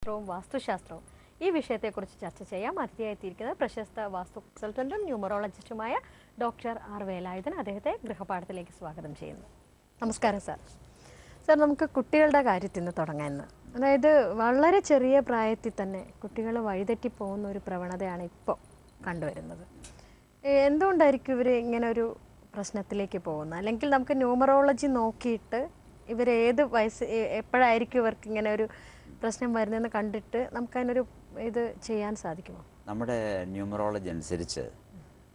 ശാസ്ത്രവും വാസ്തുശാസ്ത്രവും ഈ വിഷയത്തെക്കുറിച്ച് ചർച്ച ചെയ്യാം. അതിഥിയായെത്തിയിരിക്കുന്നത് പ്രശസ്ത വാസ്തു കൺസൾട്ടന്റും ന്യൂമറോളജിസ്റ്റുമായ ഡോക്ടർ ആർ വേലായുധൻ. അദ്ദേഹത്തെ ഗൃഹപാഠത്തിലേക്ക് സ്വാഗതം ചെയ്യുന്നു. നമസ്കാരം സാർ. സാർ, നമുക്ക് കുട്ടികളുടെ കാര്യത്തിൽ നിന്ന് തുടങ്ങാമെന്ന്. അതായത് വളരെ ചെറിയ പ്രായത്തിൽ തന്നെ കുട്ടികൾ വഴിതെറ്റി പോകുന്ന ഒരു പ്രവണതയാണ് ഇപ്പോൾ കണ്ടുവരുന്നത്. എന്തുകൊണ്ടായിരിക്കും ഇവർ ഇങ്ങനെ ഒരു പ്രശ്നത്തിലേക്ക് പോകുന്നത്? അല്ലെങ്കിൽ നമുക്ക് ന്യൂമറോളജി നോക്കിയിട്ട് ഇവർ ഏത് വയസ്സ് എപ്പോഴായിരിക്കും ഇവർക്ക് ഇങ്ങനെ ഒരു പ്രശ്നം വരുന്നതെന്ന് കണ്ടിട്ട് നമുക്കതിനൊരു ഇത് ചെയ്യാൻ സാധിക്കുമോ? നമ്മുടെ ന്യൂമറോളജി അനുസരിച്ച്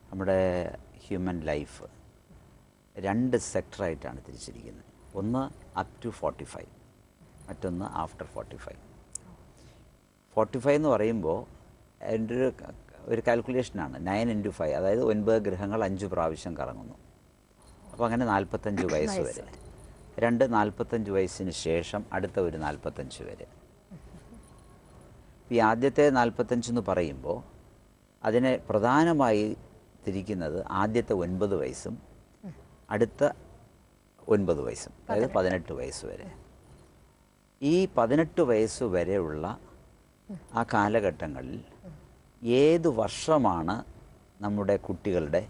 നമ്മുടെ ഹ്യൂമൻ ലൈഫ് 2 സെക്ടറായിട്ടാണ് തിരിച്ചിരിക്കുന്നത്. ഒന്ന് അപ് ടു 45, മറ്റൊന്ന് ആഫ്റ്റർ 45. 45 എന്ന് പറയുമ്പോൾ എൻ്റെ ഒരു കാൽക്കുലേഷനാണ്. 9 × 5, അതായത് 9 ഗ്രഹങ്ങൾ 5 പ്രാവശ്യം കറങ്ങുന്നു. അപ്പോൾ അങ്ങനെ 45 വയസ്സ് വരെ. 45 വയസ്സിന് ശേഷം അടുത്ത ഒരു 45 വരെ. ഈ ആദ്യത്തെ 45 എന്ന് പറയുമ്പോൾ അതിനെ പ്രധാനമായി തിരിക്കുന്നത് ആദ്യത്തെ 9 വയസ്സും അടുത്ത 9 വയസ്സും, അതായത് 18 വയസ്സ് വരെ. ഈ 18 വയസ്സ് വരെയുള്ള ആ കാലഘട്ടങ്ങളിൽ ഏത് വർഷമാണ് നമ്മുടെ കുട്ടികളുടെ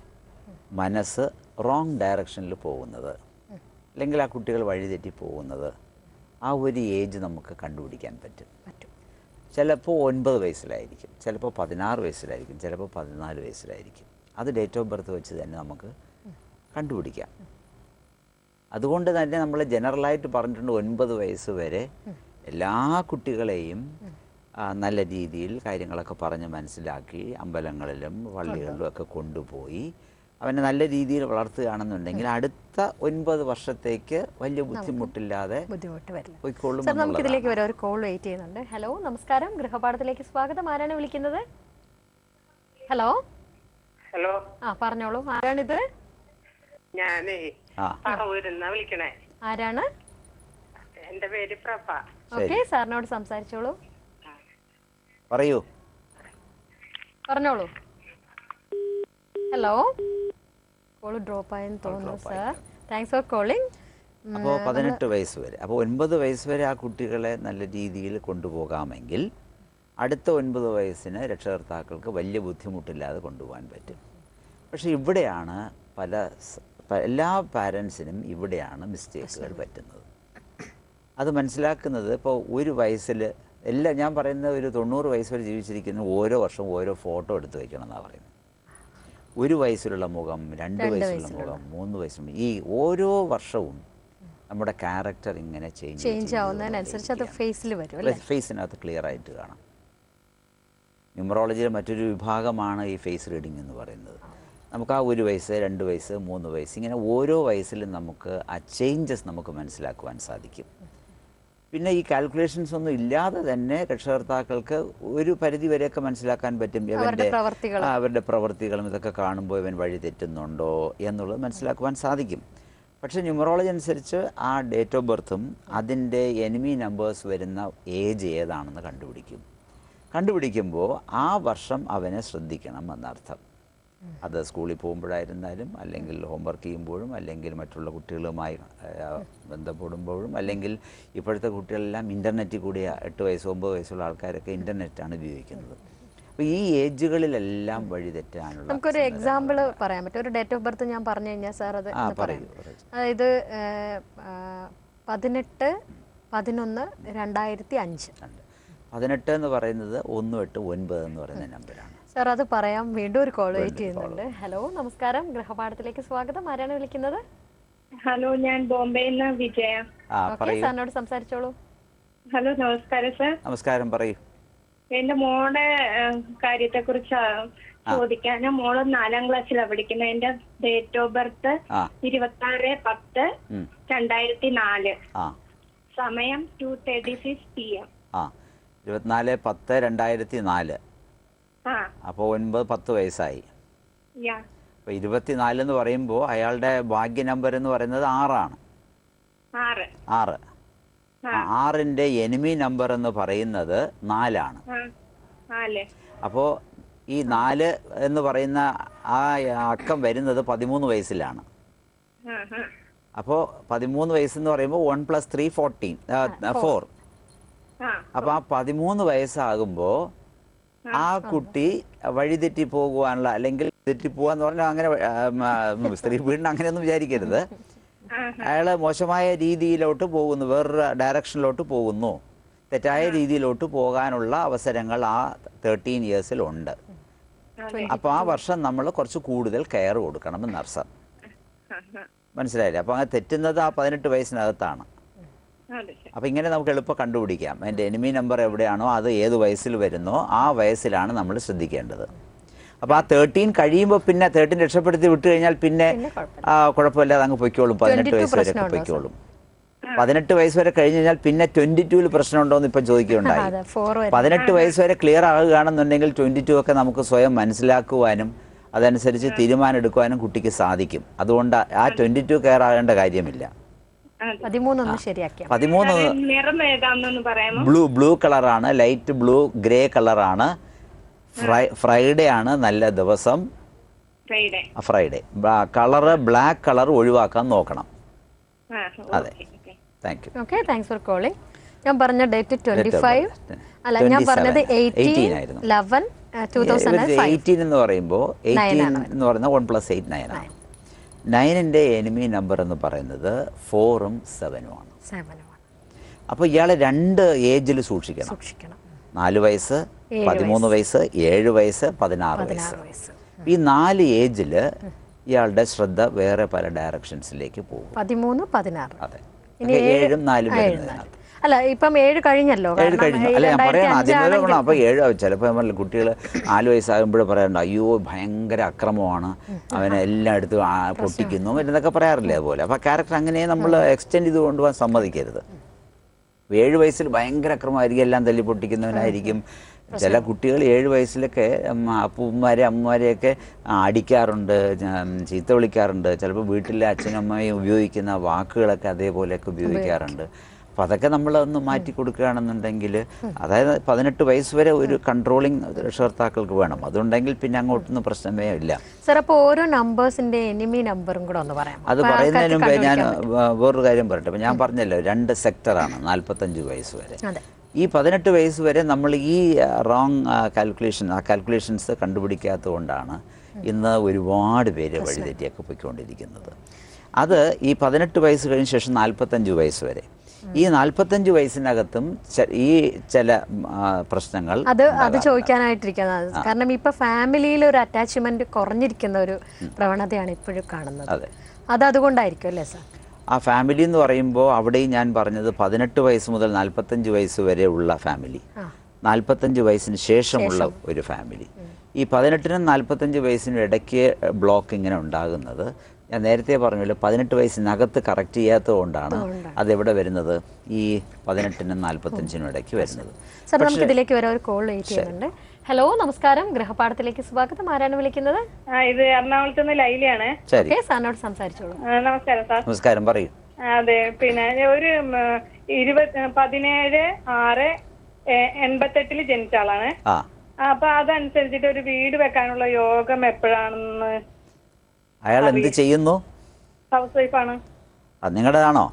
മനസ്സ് റോങ് ഡയറക്ഷനിൽ പോകുന്നത്, അല്ലെങ്കിൽ ആ കുട്ടികൾ വഴിതെറ്റി പോകുന്നത്, ആ ഒരു ഏജ് നമുക്ക് കണ്ടുപിടിക്കാൻ പറ്റും. ചിലപ്പോൾ 9 വയസ്സിലായിരിക്കും, ചിലപ്പോൾ 16 വയസ്സിലായിരിക്കും, ചിലപ്പോൾ 14 വയസ്സിലായിരിക്കും. അത് ഡേറ്റ് ഓഫ് ബർത്ത് വെച്ച് തന്നെ നമുക്ക് കണ്ടുപിടിക്കാം. അതുകൊണ്ട് തന്നെ നമ്മൾ ജനറലായിട്ട് പറഞ്ഞിട്ടുണ്ട് 9 വയസ്സ് വരെ എല്ലാ കുട്ടികളെയും നല്ല രീതിയിൽ കാര്യങ്ങളൊക്കെ പറഞ്ഞ് മനസ്സിലാക്കി അമ്പലങ്ങളിലും പള്ളികളിലും ഒക്കെ കൊണ്ടുപോയി അവനെ നല്ല രീതിയിൽ വളർത്തുകയാണെന്നുണ്ടെങ്കിൽ അടുത്ത 9 വർഷത്തേക്ക് വലിയ ബുദ്ധിമുട്ടില്ലാതെ പോയിക്കൊള്ളും. നമുക്കിതിലേക്ക് വരാം. ഒരു കോൾ വെയിറ്റ് ചെയ്യുന്നുണ്ട്. ഹലോ, നമസ്കാരം. ഗൃഹപാഠത്തിലേക്ക് സ്വാഗതം. ആരാണ് വിളിക്കുന്നത്? ഹലോ. ഹലോ. പറഞ്ഞോളൂ. ആരാണിത്? ഞാനേ വിളിക്കണേ. ആരാണ്? എന്റെ പേര് പ്രഭ. ഓക്കെ, സാറിനോട് സംസാരിച്ചോളൂ. പറയൂ. പറഞ്ഞോളൂ. ഹലോ. കോൾ ഡ്രോപ്പ് ആയെന്ന് തോന്നുന്നു സാർ. Thanks for calling. അപ്പോൾ 18 വയസ്സ് വരെ, അപ്പോൾ 9 വയസ്സ് വരെ ആ കുട്ടികളെ നല്ല രീതിയിൽ കൊണ്ടുപോകാമെങ്കിൽ അടുത്ത 9 വയസ്സിന് രക്ഷകർത്താക്കൾക്ക് വലിയ ബുദ്ധിമുട്ടില്ലാതെ കൊണ്ടുപോകാൻ പറ്റും. പക്ഷേ ഇവിടെയാണ് എല്ലാ പാരൻസിനും ഇവിടെയാണ് മിസ്റ്റേക്കുകൾ പറ്റുന്നത്. അത് മനസ്സിലാക്കുന്നത് ഇപ്പോൾ ഒരു വയസ്സിൽ ഞാൻ പറയുന്നത് ഒരു 90 വയസ്സ് വരെ ജീവിച്ചിരിക്കുന്ന ഓരോ വർഷവും ഓരോ ഫോട്ടോ എടുത്ത് വയ്ക്കണം എന്നാണ് പറയുന്നത്. 1 വയസ്സിലുള്ള മുഖം, 2 വയസ്സുള്ള മുഖം, 3 വയസ്സുള്ള, ഈ ഓരോ വർഷവും നമ്മുടെ ക്യാരക്ടർ ഇങ്ങനെ ചേഞ്ച് ആവുന്നതിനനുസരിച്ച് അത് ഫേസിൽ വരും. ഫേസിനകത്ത് ക്ലിയർ ആയിട്ട് കാണാം. ന്യൂമറോളജിയുടെ മറ്റൊരു വിഭാഗമാണ് ഈ ഫേസ് റീഡിംഗ് എന്ന് പറയുന്നത്. നമുക്ക് ആ 1 വയസ്സ്, 2 വയസ്സ്, 3 വയസ്സ്, ഇങ്ങനെ ഓരോ വയസ്സിലും നമുക്ക് ആ ചേഞ്ചസ് നമുക്ക് മനസ്സിലാക്കുവാൻ സാധിക്കും. പിന്നെ ഈ കാൽക്കുലേഷൻസ് ഒന്നും ഇല്ലാതെ തന്നെ രക്ഷകർത്താക്കൾക്ക് ഒരു പരിധി വരെയൊക്കെ മനസ്സിലാക്കാൻ പറ്റും അവരുടെ പ്രവർത്തികളും ഇതൊക്കെ കാണുമ്പോൾ ഇവൻ വഴി തെറ്റുന്നുണ്ടോ എന്നുള്ളത് മനസ്സിലാക്കുവാൻ സാധിക്കും. പക്ഷേ ന്യൂമറോളജി അനുസരിച്ച് ആ ഡേറ്റ് ഓഫ് ബർത്തും അതിൻ്റെ എനിമി നമ്പേഴ്സ് വരുന്ന ഏജ് ഏതാണെന്ന് കണ്ടുപിടിക്കുമ്പോൾ ആ വർഷം അവനെ ശ്രദ്ധിക്കണം എന്നർത്ഥം. അത് സ്കൂളിൽ പോകുമ്പോഴായിരുന്നാലും, അല്ലെങ്കിൽ ഹോംവർക്ക് ചെയ്യുമ്പോഴും, അല്ലെങ്കിൽ മറ്റുള്ള കുട്ടികളുമായി ബന്ധപ്പെടുമ്പോഴും, അല്ലെങ്കിൽ ഇപ്പോഴത്തെ കുട്ടികളെല്ലാം ഇൻ്റർനെറ്റിൽ കൂടി 8 വയസ്സ് 9 വയസ്സുള്ള ആൾക്കാരൊക്കെ ഇൻ്റർനെറ്റാണ് ഉപയോഗിക്കുന്നത്. അപ്പോൾ ഈ ഏജുകളിലെല്ലാം വഴിതെറ്റാനുള്ള നമുക്കൊരു എക്സാമ്പിൾ പറയാൻ പറ്റും. ഒരു ഡേറ്റ് ഓഫ് ബർത്ത് ഞാൻ പറഞ്ഞു കഴിഞ്ഞാൽ സാർ അത് പറയും. അതായത് 18/11/2005. 18 എന്ന് പറയുന്നത് 189 എന്ന് പറയുന്ന നമ്പറാണ്. സാർ അത് പറയാം. വീണ്ടും ഒരു കോൾ വെയിറ്റ് ചെയ്യുന്നുണ്ട്. ഹലോ, നമസ്കാരം. ഗൃഹപാഠത്തിലേക്ക് സ്വാഗതം. ആരാണ് വിളിക്കുന്നത്? ഹലോ, ഞാൻ ബോംബെയിൽ നിന്ന് വിജയ. സാറിനോട് സംസാരിച്ചോളൂ. ഹലോ, നമസ്കാരം സാർ. നമസ്കാരം, പറയൂ. എന്റെ മോളുടെ കാര്യത്തെ കുറിച്ച് ചോദിക്കാൻ. മോള് 4ാം ക്ലാസ്സിലാണ് പഠിക്കുന്നത്. എന്റെ ഡേറ്റ് ഓഫ് ബർത്ത് 26/10/2004. സമയം 2:36 PM. 24/10/2004. അപ്പോൾ 9-10 വയസ്സായി. അപ്പോൾ 24 എന്ന് പറയുമ്പോൾ അയാളുടെ ഭാഗ്യ നമ്പർ എന്ന് പറയുന്നത് 6ആണ്. 6. 6ന്റെ എനിമി നമ്പർ എന്ന് പറയുന്നത് 4ആണ്. അപ്പോൾ ഈ 4 എന്ന് പറയുന്ന ആ അക്കം വരുന്നത് 13 വയസ്സിലാണ്. അപ്പോൾ 13 വയസ്സെന്ന് പറയുമ്പോൾ 1 + 3 = 4. അപ്പോൾ ആ 13 വയസ്സാകുമ്പോൾ ആ കുട്ടി വഴിതെറ്റി പോകുവാനുള്ള, അല്ലെങ്കിൽ തെറ്റിപ്പോവാന്ന് പറഞ്ഞാൽ അങ്ങനെ സ്ത്രീ പീഡനം അങ്ങനെയൊന്നും വിചാരിക്കരുത്. അയാൾ മോശമായ രീതിയിലോട്ട് പോകുന്നു, വേറൊരു ഡയറക്ഷനിലോട്ട് പോകുന്നു, തെറ്റായ രീതിയിലോട്ട് പോകാനുള്ള അവസരങ്ങൾ ആ 13 ഇയേഴ്സിലുണ്ട്. അപ്പോൾ ആ വർഷം നമ്മൾ കുറച്ച് കൂടുതൽ കെയർ കൊടുക്കണമെന്നർത്ഥം. മനസ്സിലായില്ലേ? അപ്പോൾ അങ്ങനെ തെറ്റുന്നത് ആ 18 വയസ്സിനകത്താണ്. അപ്പോൾ ഇങ്ങനെ നമുക്ക് എളുപ്പം കണ്ടുപിടിക്കാം. അതിൻ്റെ എനിമി നമ്പർ എവിടെയാണോ അത് ഏത് വയസ്സിൽ വരുന്നോ ആ വയസ്സിലാണ് നമ്മൾ ശ്രദ്ധിക്കേണ്ടത്. അപ്പോൾ ആ 13 കഴിയുമ്പോൾ പിന്നെ 13 രക്ഷപ്പെടുത്തി വിട്ടു കഴിഞ്ഞാൽ പിന്നെ കുഴപ്പമില്ലാതെ അങ്ങ് പൊയ്ക്കോളും. 18 വയസ്സ് വരെ പൊയ്ക്കോളും. 18 വയസ്സ് വരെ കഴിഞ്ഞ് കഴിഞ്ഞാൽ പിന്നെ 22-ൽ പ്രശ്നമുണ്ടോ എന്ന് ഇപ്പം ചോദിക്കുകയുണ്ടായി. 18 വയസ്സ് വരെ ക്ലിയർ ആകുകയാണെന്നുണ്ടെങ്കിൽ 22 ഒക്കെ നമുക്ക് സ്വയം മനസ്സിലാക്കുവാനും അതനുസരിച്ച് തീരുമാനം എടുക്കുവാനും കുട്ടിക്ക് സാധിക്കും. അതുകൊണ്ട് ആ 22 കെയർ ആകേണ്ട കാര്യമില്ല. 13 ബ്ലൂ കളറാണ്, ലൈറ്റ് ബ്ലൂ ഗ്രേ കളറാണ്. ഫ്രൈഡേ ആണ് നല്ല ദിവസം. ഫ്രൈഡേ കളറ് ബ്ലാക്ക് കളർ ഒഴിവാക്കാൻ നോക്കണം. അതെ, thank you. Okay, thanks for calling. ഞാൻ പറഞ്ഞ ഡേറ്റ് 25 അല്ല, ഞാൻ പറഞ്ഞത് 18 എന്ന് പറയുമ്പോൾ 18 എന്ന് പറയുന്നത് 1 + 8 9 ആണ്. 9ന്റെ എനിമി നമ്പർ എന്ന് പറയുന്നത് 4ഉം 7ഉം ആണ്. അപ്പോൾ ഇയാളെ 2 ഏജിൽ സൂക്ഷിക്കണം. 4 വയസ്സ്, 13 വയസ്സ്, 7 വയസ്സ്, 16 വയസ്സ്. ഈ 4 ഏജിൽ ഇയാളുടെ ശ്രദ്ധ വേറെ പല ഡയറക്ഷൻസിലേക്ക് പോകും. 13, 16. അതെ, 7ഉം 4ഉം വരുന്നതിനകത്ത്. അല്ല, ഇപ്പം 7 കഴിഞ്ഞല്ലോ. 7 കഴിഞ്ഞു. അല്ല, ഞാൻ പറയണം ആദ്യമേ വേണം. അപ്പോൾ 7 ചിലപ്പോൾ കുട്ടികൾ 4 വയസ്സാകുമ്പോഴേ പറയാറുണ്ട്, അയ്യോ ഭയങ്കര അക്രമമാണ്, അവനെ എല്ലായിടത്തും പൊട്ടിക്കുന്നു എന്നൊക്കെ പറയാറില്ലേ. അതുപോലെ അപ്പോൾ ക്യാരക്ടർ അങ്ങനെ നമ്മൾ എക്സ്റ്റെൻഡ് ചെയ്ത് കൊണ്ടുപോകാൻ സമ്മതിക്കരുത്. 7 വയസ്സിൽ ഭയങ്കര അക്രമമായിരിക്കും, എല്ലാം തല്ലി പൊട്ടിക്കുന്നവനായിരിക്കും. ചില കുട്ടികൾ 7 വയസ്സിലൊക്കെ അമ്മമാരെയൊക്കെ അടിക്കാറുണ്ട്, ചീത്ത വിളിക്കാറുണ്ട്. ചിലപ്പോൾ വീട്ടിലെ അച്ഛനും അമ്മയും ഉപയോഗിക്കുന്ന വാക്കുകളൊക്കെ അതേപോലെയൊക്കെ ഉപയോഗിക്കാറുണ്ട്. അപ്പോൾ അതൊക്കെ നമ്മളൊന്ന് മാറ്റി കൊടുക്കുകയാണെന്നുണ്ടെങ്കിൽ, അതായത് 18 വയസ്സ് വരെ ഒരു കൺട്രോളിങ് രക്ഷകർത്താക്കൾക്ക് വേണം. അതുണ്ടെങ്കിൽ പിന്നെ അങ്ങോട്ടൊന്നും പ്രശ്നമേ ഇല്ല. സർ, അപ്പോൾ ഓരോ നമ്പേഴ്സിന്റെ എനിമി നമ്പറും കൂടെ ഒന്ന് പറയാം. അത് പറയുന്നതിന് മുമ്പേ ഞാൻ വേറൊരു കാര്യം പറയട്ടെ. അപ്പോൾ ഞാൻ പറഞ്ഞല്ലോ 2 സെക്ടറാണ് 45 വയസ്സ് വരെ. ഈ 18 വയസ്സ് വരെ നമ്മൾ ഈ റോങ് കാൽക്കുലേഷൻസ് കണ്ടുപിടിക്കാത്തത് കൊണ്ടാണ് ഇന്ന് ഒരുപാട് പേര് വഴിതെറ്റിയൊക്കെ പോയിക്കൊണ്ടിരിക്കുന്നത്. അത് ഈ 18 വയസ്സ് കഴിഞ്ഞ ശേഷം 45 വയസ്സ് വരെ, ഈ 45 വയസ്സിനകത്തും ഈ ചില പ്രശ്നങ്ങൾ അത് ചോദിക്കാനായിട്ടിരിക്കുന്നത്. കാരണം ഇപ്പൊ ഫാമിലിയിൽ ഒരു അറ്റാച്ച്മെന്റ് കുറഞ്ഞിരിക്കുന്ന ഒരു പ്രവണതയാണ് ഇപ്പോഴും കാണുന്നത്. അത് അതുകൊണ്ടായിരിക്കും അല്ലേ സാർ? ആ ഫാമിലി എന്ന് പറയുമ്പോൾ അവിടെയും ഞാൻ പറഞ്ഞത് 18 വയസ്സ് മുതൽ 45 വയസ്സ് വരെ ഉള്ള ഫാമിലി, 45 വയസ്സിന് ശേഷമുള്ള ഒരു ഫാമിലി. ഈ 18നും 45 വയസ്സിനും ഇടയ്ക്ക് ബ്ലോക്ക് ഇങ്ങനെ ഉണ്ടാകുന്നത് ഞാൻ നേരത്തെ പറഞ്ഞല്ലോ, 18 വയസ്സിനകത്ത് കറക്റ്റ് ചെയ്യാത്തത് കൊണ്ടാണ് അതെവിടെ വരുന്നത്, ഈ 18നും 45നും ഇടയ്ക്ക് വരുന്നത്. സാർ, നമുക്ക് ഇതിലേക്ക് വരെ ഒരു കോൾ വെയിറ്റ് ചെയ്യുന്നുണ്ട്. ഹലോ, നമസ്കാരം. ഗൃഹപാഠത്തിലേക്ക് സ്വാഗതം. ആരാണ് വിളിക്കുന്നത്? ഇത് എറണാകുളത്ത് നിന്ന് ലൈലയാണ്. സാറിനോട് സംസാരിച്ചോളൂ. നമസ്കാരം സാർ. നമസ്കാരം, പറയൂ. അതെ, പിന്നെ ഒരു 17/6/88 ജനിച്ച ആളാണ്. അപ്പൊ അതനുസരിച്ചിട്ട് ഒരു വീട് വെക്കാനുള്ള യോഗം എപ്പോഴാണെന്ന്. അയാൾ എന്ത് ചെയ്യുന്നു? ഹൗസ് വൈഫാണ്. അത് നിങ്ങളുടേതാണോ?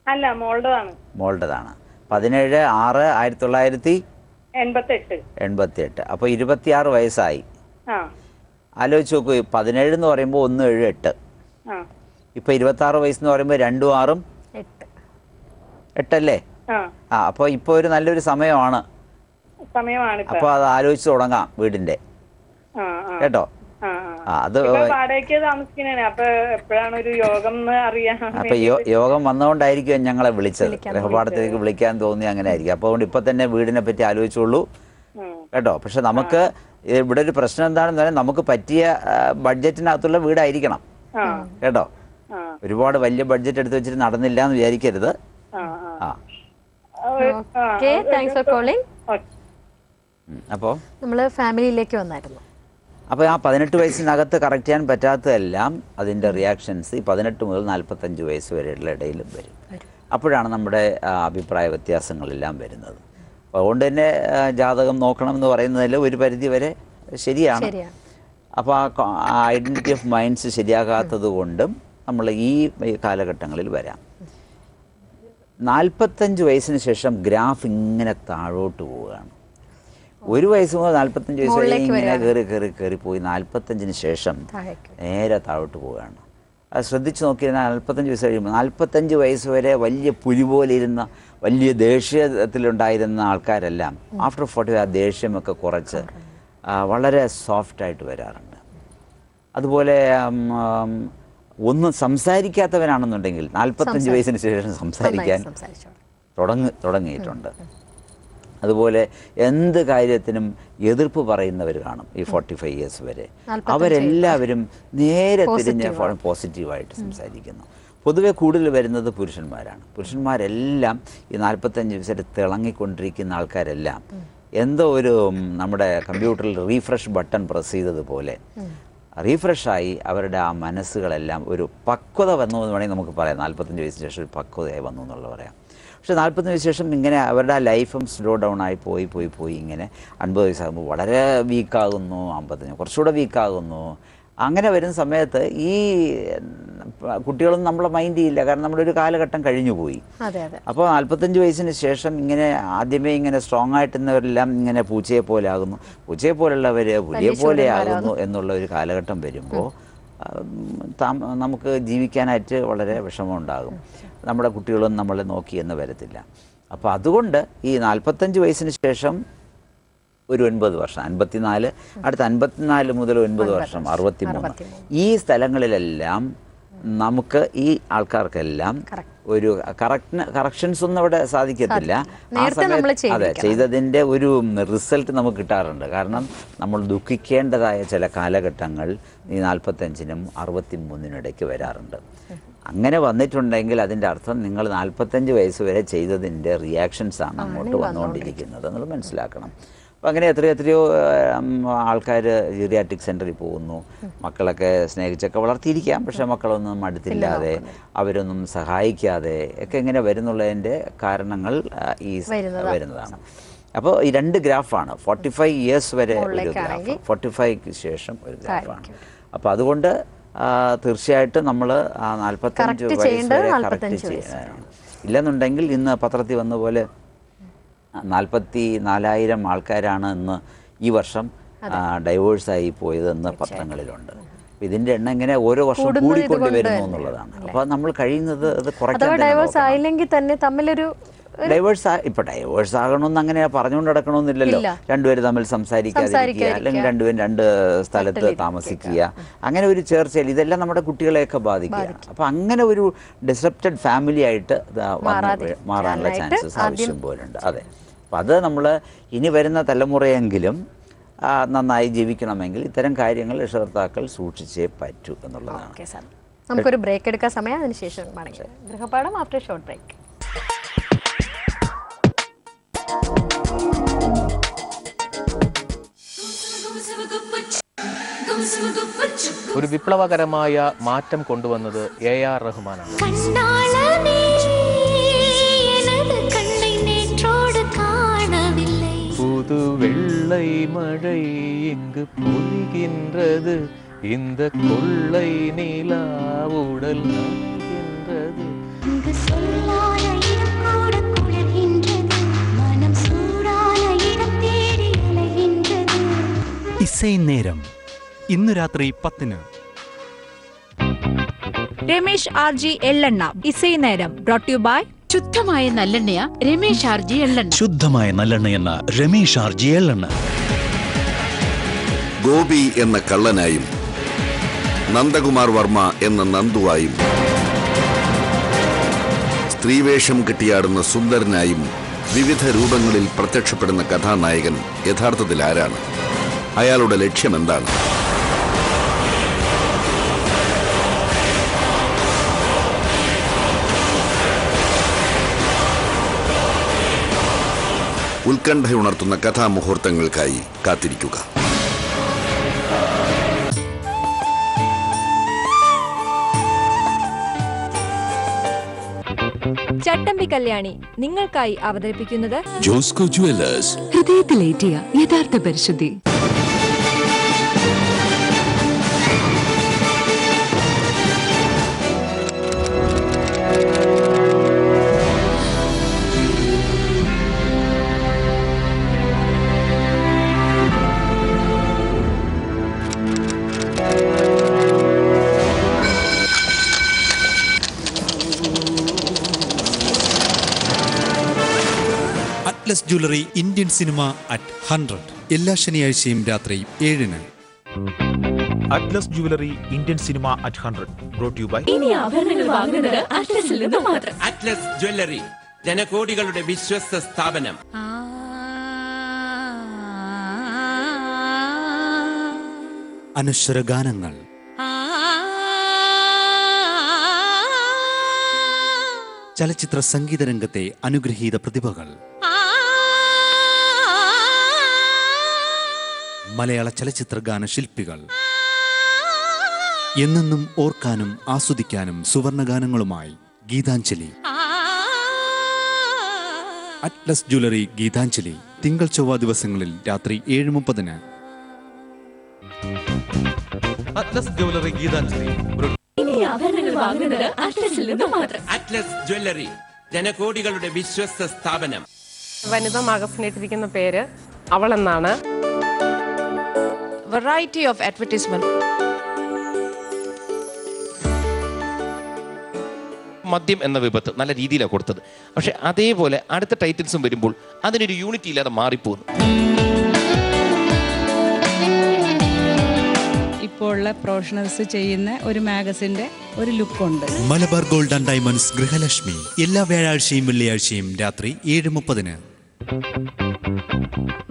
അല്ല, മോളുടേതാണ്. മോളുടേതാണ്. 17/6/1988. അപ്പോൾ 26 വയസ്സായി. ആലോചിച്ച് നോക്കൂ, 17 എന്ന് പറയുമ്പോൾ 1 7 8. ഇപ്പൊ 26 വയസ്സെന്ന് പറയുമ്പോൾ 2 6 8 അല്ലേ? അപ്പോൾ ഇപ്പോൾ ഒരു നല്ലൊരു സമയമാണ്. അപ്പോൾ അത് ആലോചിച്ച് തുടങ്ങാം വീടിന്റെ, കേട്ടോ. അത് വാടകയ്ക്ക് താമസിക്കണേ. അപ്പൊ എപ്പോഴാണ് ഒരു യോഗം അറിയാൻ? അപ്പൊ യോഗം വന്നുകൊണ്ടായിരിക്കും ഞങ്ങളെ വിളിച്ചത്. ഗൃഹപാഠത്തിലേക്ക് വിളിക്കാൻ തോന്നി, അങ്ങനെ ആയിരിക്കും. അപ്പോൾ അതുകൊണ്ട് ഇപ്പൊ തന്നെ വീടിനെ പറ്റി ആലോചിച്ചോളൂ, കേട്ടോ. പക്ഷെ നമുക്ക് ഇവിടെ ഒരു പ്രശ്നം എന്താണെന്ന് പറഞ്ഞാൽ, നമുക്ക് പറ്റിയ ബഡ്ജറ്റിനകത്തുള്ള വീടായിരിക്കണം, കേട്ടോ. ഒരുപാട് വലിയ ബഡ്ജറ്റ് എടുത്ത് വെച്ചിട്ട് നടന്നില്ല എന്ന് വിചാരിക്കരുത്. അപ്പോൾ നമ്മൾ ഫാമിലിയിലേക്ക് വന്നായിരുന്നു. അപ്പോൾ ആ 18 വയസ്സിനകത്ത് കറക്റ്റ് ചെയ്യാൻ പറ്റാത്തതെല്ലാം അതിൻ്റെ റിയാക്ഷൻസ് ഈ 18 മുതൽ 45 വയസ്സ് വരെയുള്ള ഇടയിലും വരും. അപ്പോഴാണ് നമ്മുടെ അഭിപ്രായ വ്യത്യാസങ്ങളെല്ലാം വരുന്നത്. അതുകൊണ്ട് തന്നെ ജാതകം നോക്കണം എന്ന് പറയുന്നതിൽ ഒരു പരിധി വരെ ശരിയാണ്. അപ്പോൾ ആ ഐഡൻറ്റിറ്റി ഓഫ് മൈൻഡ്സ് ശരിയാകാത്തത് കൊണ്ടും നമ്മൾ ഈ കാലഘട്ടങ്ങളിൽ വരാം. 45 വയസ്സിന് ശേഷം ഗ്രാഫ് ഇങ്ങനെ താഴോട്ട് പോവുകയാണ്. 1 വയസ്സ് മുതൽ 45 വയസ്സ് വരെ ഇങ്ങനെ കയറിപ്പോയി 45-ന് ശേഷം നേരെ താഴോട്ട് പോവുകയാണ്. അത് ശ്രദ്ധിച്ച് നോക്കിയിരുന്നാൽ 45 വയസ്സ് കഴിയുമ്പോൾ 45 വയസ്സ് വരെ വലിയ പുലി പോലെ ഇരുന്ന വലിയ ദേഷ്യത്തിലുണ്ടായിരുന്ന ആൾക്കാരെല്ലാം ആഫ്റ്റർ 40 ആ ദേഷ്യമൊക്കെ കുറച്ച് വളരെ സോഫ്റ്റായിട്ട് വരാറുണ്ട്. അതുപോലെ ഒന്നും സംസാരിക്കാത്തവനാണെന്നുണ്ടെങ്കിൽ 45 വയസ്സിന് ശേഷം സംസാരിക്കാൻ തുടങ്ങിയിട്ടുണ്ട്. അതുപോലെ എന്ത് കാര്യത്തിനും എതിർപ്പ് പറയുന്നവർ കാണും ഈ 45 ഇയേഴ്സ് വരെ. അവരെല്ലാവരും നേരെ തിരിഞ്ഞ് പോസിറ്റീവായിട്ട് സംസാരിക്കുന്നു. പൊതുവെ കൂടുതൽ വരുന്നത് പുരുഷന്മാരാണ്. പുരുഷന്മാരെല്ലാം ഈ 45 വയസ്സിൽ തിളങ്ങിക്കൊണ്ടിരിക്കുന്ന ആൾക്കാരെല്ലാം എന്തോ ഒരു നമ്മുടെ കമ്പ്യൂട്ടറിൽ റീഫ്രഷ് ബട്ടൺ പ്രസ് ചെയ്തതുപോലെ റീഫ്രഷായി അവരുടെ ആ മനസ്സുകളെല്ലാം ഒരു പക്വത വന്നു എന്ന് വേണമെങ്കിൽ നമുക്ക് പറയാം. 45 വയസ്സിന് ശേഷം ഒരു പക്വതയായി വന്നു എന്നുള്ളത് പറയാം. പക്ഷേ 45 വയസ്സിന് ശേഷം ഇങ്ങനെ അവരുടെ ആ ലൈഫും സ്ലോ ഡൗൺ ആയി പോയി ഇങ്ങനെ 50 വയസ്സാകുമ്പോൾ വളരെ വീക്കാകുന്നു, 55 കുറച്ചുകൂടെ വീക്കാകുന്നു. അങ്ങനെ വരുന്ന സമയത്ത് ഈ കുട്ടികളൊന്നും നമ്മളെ മൈൻഡ് ചെയ്യില്ല, കാരണം നമ്മുടെ ഒരു കാലഘട്ടം കഴിഞ്ഞു പോയി. അപ്പോൾ 45 വയസ്സിന് ശേഷം ഇങ്ങനെ ആദ്യമേ ഇങ്ങനെ സ്ട്രോങ് ആയിട്ടുന്നവരെല്ലാം ഇങ്ങനെ പൂച്ചയെ പോലെ ആകുന്നു, പൂച്ചയെ പോലുള്ളവർ പുലിയെ പോലെ ആകുന്നു എന്നുള്ള ഒരു കാലഘട്ടം വരുമ്പോൾ നമുക്ക് ജീവിക്കാനായിട്ട് വളരെ വിഷമമുണ്ടാകും. നമ്മുടെ കുട്ടികളും നമ്മളെ നോക്കി എന്ന് വരത്തില്ല. അപ്പോൾ അതുകൊണ്ട് ഈ 45 വയസ്സിന് ശേഷം ഒരു 9 വർഷം, 54, അടുത്ത 54 മുതൽ 9 വർഷം 63, ഈ സ്ഥലങ്ങളിലെല്ലാം നമുക്ക് ഈ ആൾക്കാർക്കെല്ലാം ഒരു കറക്ഷൻസ് ഒന്നും അവിടെ സാധിക്കത്തില്ല. ആ സമയത്ത് അതെ ചെയ്തതിൻ്റെ ഒരു റിസൾട്ട് നമുക്ക് കിട്ടാറുണ്ട്. കാരണം നമ്മൾ ദുഃഖിക്കേണ്ടതായ ചില കാലഘട്ടങ്ങൾ ഈ 45-നും 63-നും ഇടയ്ക്ക് വരാറുണ്ട്. അങ്ങനെ വന്നിട്ടുണ്ടെങ്കിൽ അതിൻ്റെ അർത്ഥം നിങ്ങൾ 45 വയസ്സ് വരെ ചെയ്തതിൻ്റെ റിയാക്ഷൻസാണ് അങ്ങോട്ട് വന്നുകൊണ്ടിരിക്കുന്നത് എന്നുള്ളത് മനസ്സിലാക്കണം. അപ്പോൾ അങ്ങനെ എത്രയോ ആൾക്കാർ ജീറിയാട്രിക് സെൻറ്ററിൽ പോകുന്നു. മക്കളൊക്കെ സ്നേഹിച്ചൊക്കെ വളർത്തിയിരിക്കാം, പക്ഷേ മക്കളൊന്നും അടുത്തില്ലാതെ അവരൊന്നും സഹായിക്കാതെ ഒക്കെ ഇങ്ങനെ വരുന്നുള്ളതിൻ്റെ കാരണങ്ങൾ ഈ വരുന്നതാണ്. അപ്പോൾ ഈ 2 ഗ്രാഫാണ്. 45 ഇയേഴ്സ് വരെ ഒരു ഗ്രാഫ്, 45ക്ക് ശേഷം ഒരു ഗ്രാഫാണ്. അപ്പോൾ അതുകൊണ്ട് തീർച്ചയായിട്ടും നമ്മൾ 45 വയസ്സ് വരെ കറക്റ്റ് ചെയ്യണം. ഇല്ലെന്നുണ്ടെങ്കിൽ ഇന്ന് പത്രത്തിൽ വന്ന പോലെ 44,000 ആൾക്കാരാണ് ഇന്ന് ഈ വർഷം ഡൈവേഴ്സായി പോയതെന്ന് പത്രങ്ങളിലുണ്ട്. ഇതിൻ്റെ എണ്ണം ഇങ്ങനെ ഓരോ വർഷം കൂടിക്കൊണ്ട് വരുന്നു എന്നുള്ളതാണ്. അപ്പോൾ നമ്മൾ കഴിയുന്നത് അത് കുറയ്ക്കാൻ. ഡൈവേഴ്സ് ആയില്ലെങ്കിൽ തന്നെ തമ്മിലൊരു ഇപ്പൊ ഡൈവേഴ്സ് ആകണമെന്ന് അങ്ങനെ പറഞ്ഞുകൊണ്ട് നടക്കണമെന്നില്ലല്ലോ. രണ്ടുപേരും തമ്മിൽ സംസാരിക്കാതിരിക്കുക, അല്ലെങ്കിൽ രണ്ടുപേരും 2 സ്ഥലത്ത് താമസിക്കുക, അങ്ങനെ ഒരു ചേർച്ചയിൽ ഇതെല്ലാം നമ്മുടെ കുട്ടികളെയൊക്കെ ബാധിക്കുക. അപ്പൊ അങ്ങനെ ഒരു ഡിസപ്റ്റഡ് ഫാമിലി ആയിട്ട് മാറാനുള്ള ചാൻസസ് ആവശ്യം പോലുണ്ട്. അതെ, അപ്പം അത് നമ്മൾ ഇനി വരുന്ന തലമുറയെങ്കിലും നന്നായി ജീവിക്കണമെങ്കിൽ ഇത്തരം കാര്യങ്ങൾ രക്ഷകർത്താക്കൾ സൂക്ഷിച്ചേ പറ്റൂ എന്നുള്ളതാണ്. നമുക്കൊരു ബ്രേക്ക് എടുക്കാൻ സമയം, അതിനുശേഷം ഗൃഹപാഠം ആഫ്റ്റർ ഷോർട്ട് ബ്രേക്ക്. ഒരു വിപ്ലവകരമായ മാറ്റം കൊണ്ടുവന്നത് AR റഹ്മാനാണ്. புது வெள்ளை மழை இங்கு பொழிகின்றது, இந்த கொள்ளை நிலா உடல் நனைகின்றது. ഇസൈ നേരം ഇന്നു രാത്രി 10-ന്. രമേശ് RG എള്ളെണ്ണ ഇസൈ നേരം ബ്രോട്ട് യു ബൈ ശുദ്ധമായ നല്ലെണ്ണ രമേശ് RG എള്ളെണ്ണ. ശുദ്ധമായ നല്ലെണ്ണ രമേശ് RG എള്ളെണ്ണ. ഗോപി എന്ന കള്ളനായും നന്ദകുമാർ വർമ്മ എന്ന നന്ദുവായും സ്ത്രീവേഷം കെട്ടിയാടുന്ന സുന്ദരനായും വിവിധ രൂപങ്ങളിൽ പ്രത്യക്ഷപ്പെടുന്ന കഥാനായകൻ യഥാർത്ഥത്തിൽ ആരാണ്? അയാളുടെ ലക്ഷ്യം എന്താണ്? ഉത്കണ്ഠയുണർത്തുന്ന കഥാമുഹൂർത്തങ്ങൾക്കായി കാത്തിരിക്കുക. ചട്ടമ്പി കല്യാണി നിങ്ങൾക്കായി അവതരിപ്പിക്കുന്നത് ജോസ്കോ ജുവലേഴ്സ്. ഹൃദയത്തിലേറ്റിയ യഥാർത്ഥ പരിശുദ്ധി. Atlas jewellery Indian cinema at 100 എല്ലാ ശനിയാഴ്ചയും രാത്രി 7-ന്. Atlas jewellery Indian cinema at 100 brought you by ഇനി ആഭരണങ്ങൾ വാങ്ങുന്നത് അറ്റ്ലസിൽ നിന്ന് മാത്രം. അറ്റ്ലസ് ജ്വല്ലറി ജനകോടികളുടെ വിശ്വസ്ത സ്ഥാപനം. അനശ്വര ഗാനങ്ങൾ, ചലച്ചിത്ര സംഗീത രംഗത്തെ അനുഗ്രഹീത പ്രതിഭകൾ, മലയാള ചലച്ചിത്ര ഗാന ശില്പികൾ, എന്നെന്നും ഓർക്കാനും ആസ്വദിക്കാനും സുവർണ ഗാനങ്ങളുമായി ഗീതാഞ്ജലി. അറ്റ്ലസ് ജ്വല്ലറി ഗീതാഞ്ജലി തിങ്കൾ ചൊവ്വ ദിവസങ്ങളിൽ രാത്രി 7:30. Atlas jewellery Geethanjali. ഇനി ആഭരണങ്ങൾ വാങ്ങുന്നത് അറ്റ്ലസിൽ നിന്ന് മാത്രം. അറ്റ്ലസ് ജ്വല്ലറി ജനകോടികളുടെ വിശ്വസ്ത സ്ഥാപനം. വനിതാ മാഗസിനിട്ടിരിക്കുന്ന പേര് അവൾ എന്നാണ്. Variety of advertisement. മദ്യം എന്ന വിപത്ത് നല്ല രീതിയിലാണ് കൊടുത്തത്. പക്ഷെ അതേപോലെ അടുത്ത ടൈറ്റിൽസും വരുമ്പോൾ അതിനൊരു യൂണിറ്റി ഇല്ലാതെ മാറിപ്പോകുന്നു. ഇപ്പോൾ ഉള്ള പ്രൊഫഷണൽസ് ചെയ്യുന്ന ഒരു മാഗസിന്റെ ഒരു ലുക്കുണ്ട്. Malabar gold and diamonds Grihalakshmi എല്ലാ വ്യാഴാഴ്ചയും വെള്ളിയാഴ്ചയും രാത്രി 7:30.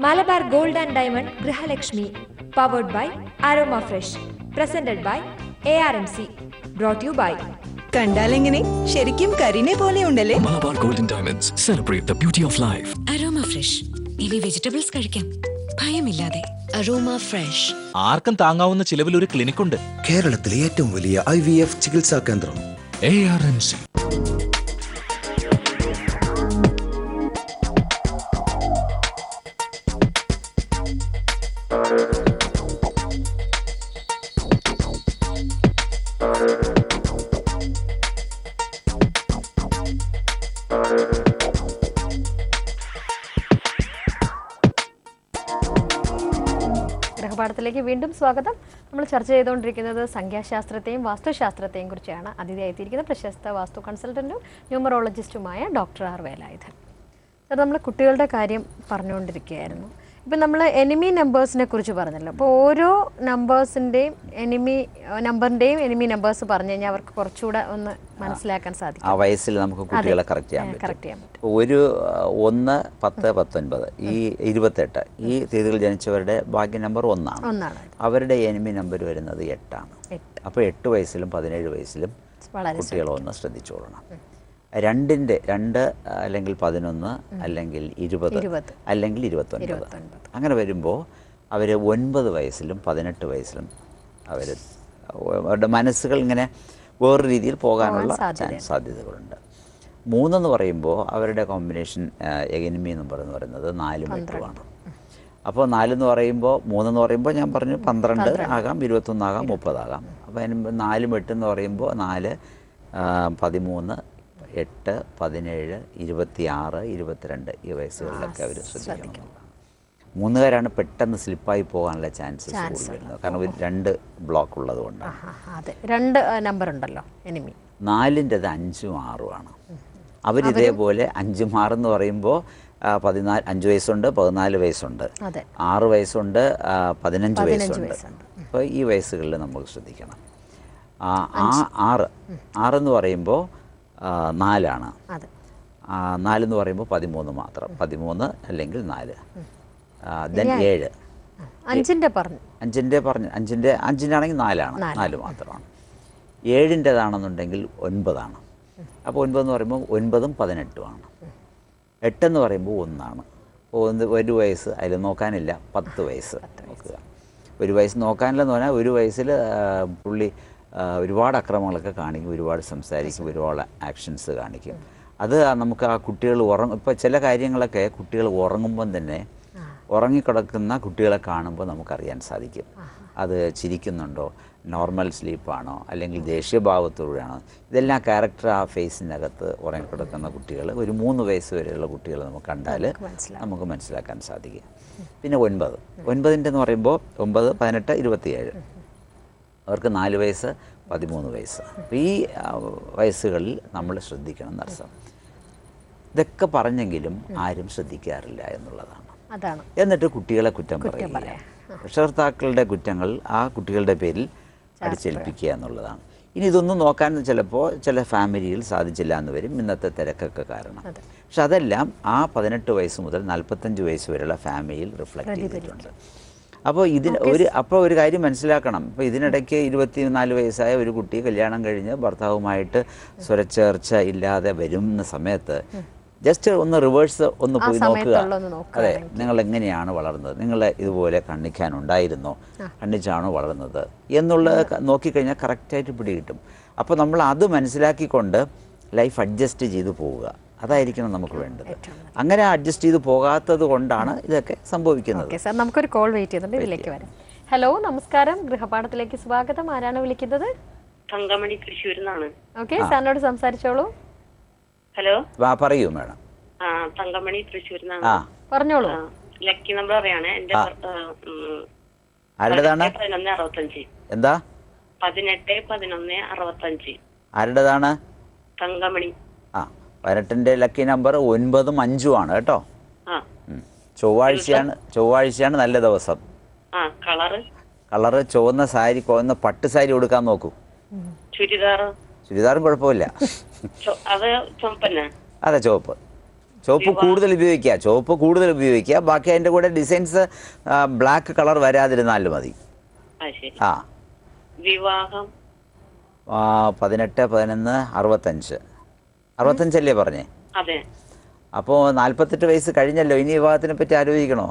Malabar gold and diamond Grihalakshmi powered by aroma fresh presented by ARMC brought you by. കണ്ടാലെങ്ങനെ ശരിക്കും കരീനെ പോലെ ഉണ്ടല്ലേ. Malabar golden diamonds celebrate the beauty of life. Aroma fresh, ഇനി വെജിറ്റബിൾസ് കഴിക്കാം ഭയമില്ലാതെ. Aroma fresh. ആർക്കും താങ്ങാവുന്ന ചിലവിൽ ഒരു ക്ലിനിക് ഉണ്ട്. കേരളത്തിലെ ഏറ്റവും വലിയ IVF ചികിത്സാ കേന്ദ്രം ARMC. ഗൃഹപാഠത്തിലേക്ക് വീണ്ടും സ്വാഗതം. നമ്മൾ ചർച്ച ചെയ്തുകൊണ്ടിരിക്കുന്നത് സംഖ്യാശാസ്ത്രത്തെയും വാസ്തുശാസ്ത്രത്തെയും കുറിച്ചാണ്. അതിഥിയായിത്തിരിക്കുന്ന പ്രശസ്ത വാസ്തു കൺസൾട്ടൻറ്റും ന്യൂമറോളജിസ്റ്റുമായ ഡോക്ടർ ആർ വേലായുധൻ. അത് നമ്മൾ കുട്ടികളുടെ കാര്യം പറഞ്ഞുകൊണ്ടിരിക്കുകയായിരുന്നു. ഇപ്പം നമ്മൾ എനിമി നമ്പേഴ്സിനെ കുറിച്ച് പറഞ്ഞല്ലോ. അപ്പോൾ ഓരോ നമ്പേഴ്സിൻ്റെയും നമ്പറിൻ്റെയും എനിമി നമ്പേഴ്സ് പറഞ്ഞു കഴിഞ്ഞാൽ അവർക്ക് കുറച്ചുകൂടെ ഒന്ന് മനസ്സിലാക്കാൻ സാധിക്കും. ആ വയസ്സിൽ നമുക്ക് കുട്ടികളെ കറക്റ്റ് ചെയ്യാൻ പറ്റും. ഒരു 1, 10, 19 ഈ 28 ഈ തീയതികൾ ജനിച്ചവരുടെ ഭാഗ്യ നമ്പർ 1 ആണ്. അവരുടെ എനിമി നമ്പർ വരുന്നത് 8 ആണ്. അപ്പോൾ 8 വയസ്സിലും 17 വയസ്സിലും കുട്ടികളൊന്ന് ശ്രദ്ധിച്ചോളണം. 2 അല്ലെങ്കിൽ 11 അല്ലെങ്കിൽ 20 അല്ലെങ്കിൽ 29 അങ്ങനെ വരുമ്പോൾ അവർ 9 വയസ്സിലും 18 വയസ്സിലും അവരുടെ മനസ്സുകൾ ഇങ്ങനെ വേറൊരു രീതിയിൽ പോകാനുള്ള സാധ്യതകളുണ്ട്. 3 എന്ന് പറയുമ്പോൾ അവരുടെ കോമ്പിനേഷൻ എനിമി നമ്പർ എന്ന് പറയുന്നത് 4ഉം 8ഉം ആണ്. അപ്പോൾ 4 എന്ന് പറയുമ്പോൾ 3 എന്ന് പറയുമ്പോൾ ഞാൻ പറഞ്ഞു 12 ആകാം, 21 ആകാം, 30 ആകാം. അപ്പോൾ 4ഉം 8 എന്ന് പറയുമ്പോൾ 4, 13, 8, 17, 26, 22 ഈ വയസ്സുകളിലൊക്കെ അവർ ശ്രദ്ധിക്കണം. 3കാരാണ് പെട്ടെന്ന് സ്ലിപ്പായി പോകാനുള്ള ചാൻസസ് കൂടുതൽ വരുന്നത്. കാരണം 2 ബ്ലോക്ക് ഉള്ളത് കൊണ്ടാണ്. 2 നമ്പർ ഉണ്ടല്ലോ എനിമി. 4ൻ്റെത് 5ഉം 6ഉം ആണ്. അവരിതേപോലെ 5ഉം 6 എന്ന് പറയുമ്പോൾ 5 വയസ്സുണ്ട്, 14 വയസ്സുണ്ട്, 6 വയസ്സുണ്ട്, 15 വയസ്സുണ്ട്. അപ്പോൾ ഈ വയസ്സുകളിൽ നമുക്ക് ശ്രദ്ധിക്കണം. 6 എന്ന് പറയുമ്പോൾ 4 ആണ്. 4 എന്ന് പറയുമ്പോൾ 13 മാത്രം. 13 അല്ലെങ്കിൽ 4. ദെൻ 7. 5ൻ്റെ പറഞ്ഞു 5ൻ്റെ ആണെങ്കിൽ 4 ആണ്. 4 മാത്രമാണ്. 7ൻ്റെതാണെന്നുണ്ടെങ്കിൽ 9 ആണ്. അപ്പോൾ 9 എന്ന് പറയുമ്പോൾ 9ഉം 18ഉം ആണ്. 8 എന്ന് പറയുമ്പോൾ 1 ആണ്. അപ്പോൾ 1 വയസ്സ് അതിൽ നോക്കാനില്ല. 10 വയസ്സ് നോക്കുക. 1 വയസ്സ് നോക്കാനില്ലെന്ന് പറഞ്ഞാൽ 1 വയസ്സിൽ പുള്ളി ഒരുപാട് അക്രമങ്ങളൊക്കെ കാണിക്കും, ഒരുപാട് സംസാരിക്കും, ഒരുപാട് ആക്ഷൻസ് കാണിക്കും. അത് നമുക്ക് ആ കുട്ടികൾ ഇപ്പോൾ ചില കാര്യങ്ങളൊക്കെ കുട്ടികൾ ഉറങ്ങുമ്പം തന്നെ ഉറങ്ങിക്കിടക്കുന്ന കുട്ടികളെ കാണുമ്പോൾ നമുക്കറിയാൻ സാധിക്കും. അത് ചിരിക്കുന്നുണ്ടോ, നോർമൽ സ്ലീപ്പാണോ, അല്ലെങ്കിൽ ദേഷ്യഭാവത്തോടെയാണോ. ഇതെല്ലാം ക്യാരക്ടർ ആ ഫേസിനകത്ത് ഉറങ്ങിക്കിടക്കുന്ന കുട്ടികൾ ഒരു 3 വയസ്സ് വരെയുള്ള കുട്ടികൾ നമുക്ക് കണ്ടാൽ നമുക്ക് മനസ്സിലാക്കാൻ സാധിക്കും. പിന്നെ 9ൻ്റെ എന്ന് പറയുമ്പോൾ 9, 18, 27 അവർക്ക് 4 വയസ്സ്, 13 വയസ്സ്. അപ്പോൾ ഈ വയസ്സുകളിൽ നമ്മൾ ശ്രദ്ധിക്കണം എന്നർത്ഥം. ഇതൊക്കെ പറഞ്ഞെങ്കിലും ആരും ശ്രദ്ധിക്കാറില്ല എന്നുള്ളതാണ്. അതാണ്. എന്നിട്ട് കുട്ടികളെ കുറ്റം പറയുക, രക്ഷകർത്താക്കളുടെ കുറ്റങ്ങൾ ആ കുട്ടികളുടെ പേരിൽ അടിച്ചേൽപ്പിക്കുക എന്നുള്ളതാണ്. ഇനി ഇതൊന്നും നോക്കാൻ ചിലപ്പോൾ ചില ഫാമിലിയിൽ സാധിച്ചില്ല എന്ന് വരും, ഇന്നത്തെ തിരക്കൊക്കെ കാരണം. പക്ഷെ അതെല്ലാം ആ 18 വയസ്സ് മുതൽ 45 വയസ്സ് വരെയുള്ള ഫാമിലിയിൽ റിഫ്ലക്റ്റ് ചെയ്തിട്ടുണ്ട്. അപ്പോൾ അപ്പോൾ ഒരു കാര്യം മനസ്സിലാക്കണം. ഇപ്പോൾ ഇതിനിടയ്ക്ക് 24 വയസ്സായ ഒരു കുട്ടി കല്യാണം കഴിഞ്ഞ് ഭർത്താവുമായിട്ട് സ്വരച്ചേർച്ച ഇല്ലാതെ വരുന്ന സമയത്ത് ജസ്റ്റ് ഒന്ന് റിവേഴ്സ് ഒന്ന് പോയി നോക്കുക. അതെ, നിങ്ങൾ എങ്ങനെയാണ് വളർന്നത്, നിങ്ങളെ ഇതുപോലെ കണ്ണിക്കാനുണ്ടായിരുന്നോ, കണ്ണിച്ചാണോ വളർന്നത് എന്നുള്ളത് നോക്കിക്കഴിഞ്ഞാൽ കറക്റ്റായിട്ട് പിടികിട്ടും. അപ്പോൾ നമ്മൾ അത് മനസ്സിലാക്കിക്കൊണ്ട് ലൈഫ് അഡ്ജസ്റ്റ് ചെയ്ത് പോവുക, അതായിരിക്കണം നമുക്ക് വേണ്ടത്. അങ്ങനെ അഡ്ജസ്റ്റ് ചെയ്ത് പോകാത്തത് കൊണ്ടാണ് ഇതൊക്കെ സംഭവിക്കുന്നത്. സാർ, നമുക്കൊരു കോൾ വെയിറ്റ് ചെയ്യുന്നുണ്ട്, ഇതിലേക്ക് വരാം. ഹലോ, നമസ്കാരം, ഗൃഹപാഠത്തിലേക്ക് സ്വാഗതം. ആരാണ് വിളിക്കുന്നത്? തങ്കമണി തൃശ്ശൂരിൽ നിന്നാണ്. ഓക്കെ, സാറിനോട് സംസാരിച്ചോളൂ. ഹലോ, പറയൂ മാഡം. തങ്കമണി തൃശ്ശൂരിൽ നിന്നാണ്. പറഞ്ഞോളൂ. ലക്കി നമ്പർ അറിയാണ്. എന്റെ ആരുടേതാണ്? 1165. എന്താ? 18-11-65. ആരുടേതാണ്? തങ്കമണി. 18ന്റെ ലക്കി നമ്പർ 9ഉം 5ഉം ആണ് കേട്ടോ. ചൊവ്വാഴ്ചയാണ് നല്ല ദിവസം. കളറ് ചുവന്ന സാരി, ചുവന്ന പട്ട് സാരി കൊടുക്കാൻ നോക്കൂ. ചുരിദാറും കുഴപ്പമില്ല. അതെ, ചുവപ്പ് കൂടുതൽ ഉപയോഗിക്കുക. ബാക്കി അതിൻ്റെ കൂടെ ഡിസൈൻസ് ബ്ലാക്ക് കളർ വരാതിരുന്നാലും മതി. 18-11-65. 65 പറഞ്ഞേ? അപ്പോൾ 48 വയസ്സ് കഴിഞ്ഞല്ലോ, ഇനി വിവാഹത്തിനെ പറ്റി ആലോചിക്കണോ?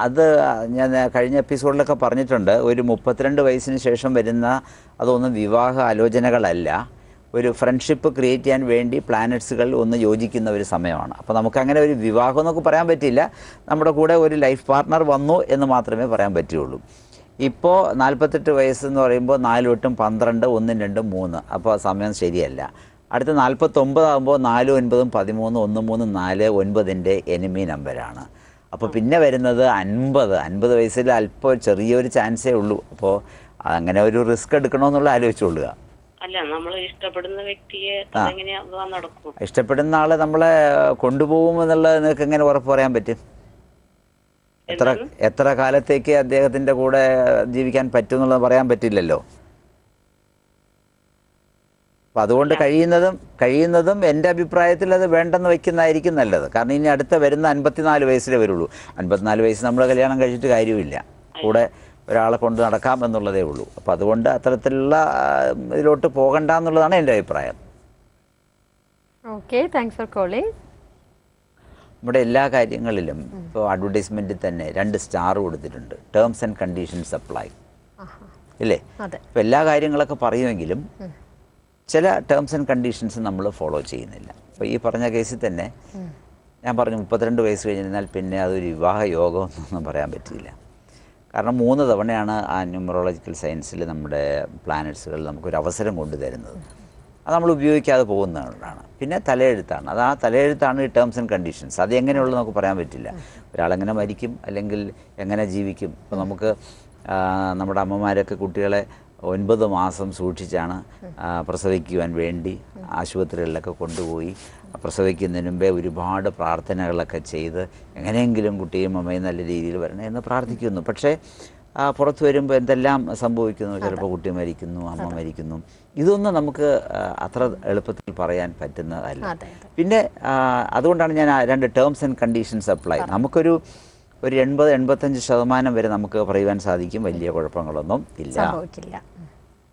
അത് ഞാൻ കഴിഞ്ഞ എപ്പിസോഡിലൊക്കെ പറഞ്ഞിട്ടുണ്ട്. ഒരു 32 വയസ്സിന് ശേഷം വരുന്ന അതൊന്നും വിവാഹ ആലോചനകളല്ല, ഒരു ഫ്രണ്ട്ഷിപ്പ് ക്രിയേറ്റ് ചെയ്യാൻ വേണ്ടി പ്ലാനറ്റ്സുകൾ ഒന്ന് യോജിക്കുന്ന ഒരു സമയമാണ്. അപ്പോൾ നമുക്കങ്ങനെ ഒരു വിവാഹം എന്നൊക്കെ പറയാൻ പറ്റില്ല, നമ്മുടെ കൂടെ ഒരു ലൈഫ് പാർട്ട്ണർ വന്നു എന്ന് മാത്രമേ പറയാൻ പറ്റുള്ളൂ. ഇപ്പോൾ 48 വയസ്സെന്ന് പറയുമ്പോൾ 4 8 12 1 2 3, അപ്പോൾ സമയം ശരിയല്ല. അടുത്ത 49 ആകുമ്പോൾ 4 9 13 1 3 4 9ൻ്റെ എനിമി നമ്പരാണ്. അപ്പോൾ പിന്നെ വരുന്നത് 50 വയസ്സിൽ അല്പം ചെറിയൊരു ചാൻസേ ഉള്ളൂ. അപ്പോൾ അങ്ങനെ ഒരു റിസ്ക് എടുക്കണമെന്നുള്ള ആലോചിച്ചുകൊള്ളുക. ഇഷ്ടപ്പെടുന്ന ആള് നമ്മളെ കൊണ്ടുപോകുമെന്നുള്ളത് നിങ്ങൾക്ക് എങ്ങനെ ഉറപ്പ് പറയാൻ പറ്റും? എത്ര കാലത്തേക്ക് അദ്ദേഹത്തിന്റെ കൂടെ ജീവിക്കാൻ പറ്റും എന്നുള്ളത് പറയാൻ പറ്റില്ലല്ലോ. അപ്പം അതുകൊണ്ട് കഴിയുന്നതും എൻ്റെ അഭിപ്രായത്തിൽ അത് വേണ്ടെന്ന് വയ്ക്കുന്നതായിരിക്കും നല്ലത്. കാരണം ഇനി അടുത്ത വരുന്ന 54 വയസ്സിലേ വരുള്ളൂ. 54 വയസ്സ് നമ്മൾ കല്യാണം കഴിച്ചിട്ട് കാര്യമില്ല, കൂടെ ഒരാളെ കൊണ്ട് നടക്കാം എന്നുള്ളതേ ഉള്ളൂ. അപ്പം അതുകൊണ്ട് അത്തരത്തിലുള്ള ഇതിലോട്ട് പോകണ്ട എന്നുള്ളതാണ് എൻ്റെ അഭിപ്രായം. Okay, thanks for calling. നമ്മുടെ എല്ലാ കാര്യങ്ങളിലും ഇപ്പോൾ അഡ്വർടൈസ്മെൻറ്റിൽ തന്നെ 2 സ്റ്റാർ കൊടുത്തിട്ടുണ്ട്, ടേംസ് ആൻഡ് കണ്ടീഷൻസ് അപ്ലൈ ഇല്ലേ? ഇപ്പോൾ എല്ലാ കാര്യങ്ങളൊക്കെ പറയുമെങ്കിലും ചില ടേംസ് ആൻഡ് കണ്ടീഷൻസ് നമ്മൾ ഫോളോ ചെയ്യുന്നില്ല. അപ്പോൾ ഈ പറഞ്ഞ കേസിൽ തന്നെ ഞാൻ പറഞ്ഞു 32 വയസ്സ് കഴിഞ്ഞാൽ പിന്നെ അതൊരു വിവാഹ യോഗമൊന്നും പറയാൻ പറ്റില്ല. കാരണം 3 തവണയാണ് ആ ന്യൂമറോളജിക്കൽ സയൻസിൽ നമ്മുടെ പ്ലാനറ്റ്സുകൾ നമുക്കൊരു അവസരം കൊണ്ടുതരുന്നത്. അത് നമ്മൾ ഉപയോഗിക്കാതെ പോകുന്നതാണ്. പിന്നെ തലയെഴുത്താണ്, അത് ആ തലയെഴുത്താണ് ഈ ടേംസ് ആൻഡ് കണ്ടീഷൻസ്. അത് എങ്ങനെയുള്ളത് നമുക്ക് പറയാൻ പറ്റില്ല. ഒരാളെങ്ങനെ മരിക്കും അല്ലെങ്കിൽ എങ്ങനെ ജീവിക്കും. ഇപ്പോൾ നമുക്ക് നമ്മുടെ അമ്മമാരൊക്കെ കുട്ടികളെ 9 മാസം സൂക്ഷിച്ചാണ് പ്രസവിക്കുവാൻ വേണ്ടി ആശുപത്രികളിലൊക്കെ കൊണ്ടുപോയി പ്രസവിക്കുന്നതിന് മുമ്പേ ഒരുപാട് പ്രാർത്ഥനകളൊക്കെ ചെയ്ത് എങ്ങനെയെങ്കിലും കുട്ടിയും അമ്മയും നല്ല രീതിയിൽ വരണേ എന്ന് പ്രാർത്ഥിക്കുന്നു. പക്ഷേ പുറത്തു വരുമ്പോൾ എന്തെല്ലാം സംഭവിക്കുന്നു, ചിലപ്പോൾ കുട്ടി മരിക്കുന്നു, അമ്മ മരിക്കുന്നു. ഇതൊന്നും നമുക്ക് അത്ര എളുപ്പത്തിൽ പറയാൻ പറ്റുന്നതല്ല. പിന്നെ അതുകൊണ്ടാണ് ഞാൻ 2 ടേംസ് ആൻഡ് കണ്ടീഷൻസ് അപ്ലൈ. നമുക്കൊരു 80-85% വരെ നമുക്ക് പറയുവാൻ സാധിക്കും, വലിയ കുഴപ്പങ്ങളൊന്നും ഇല്ല.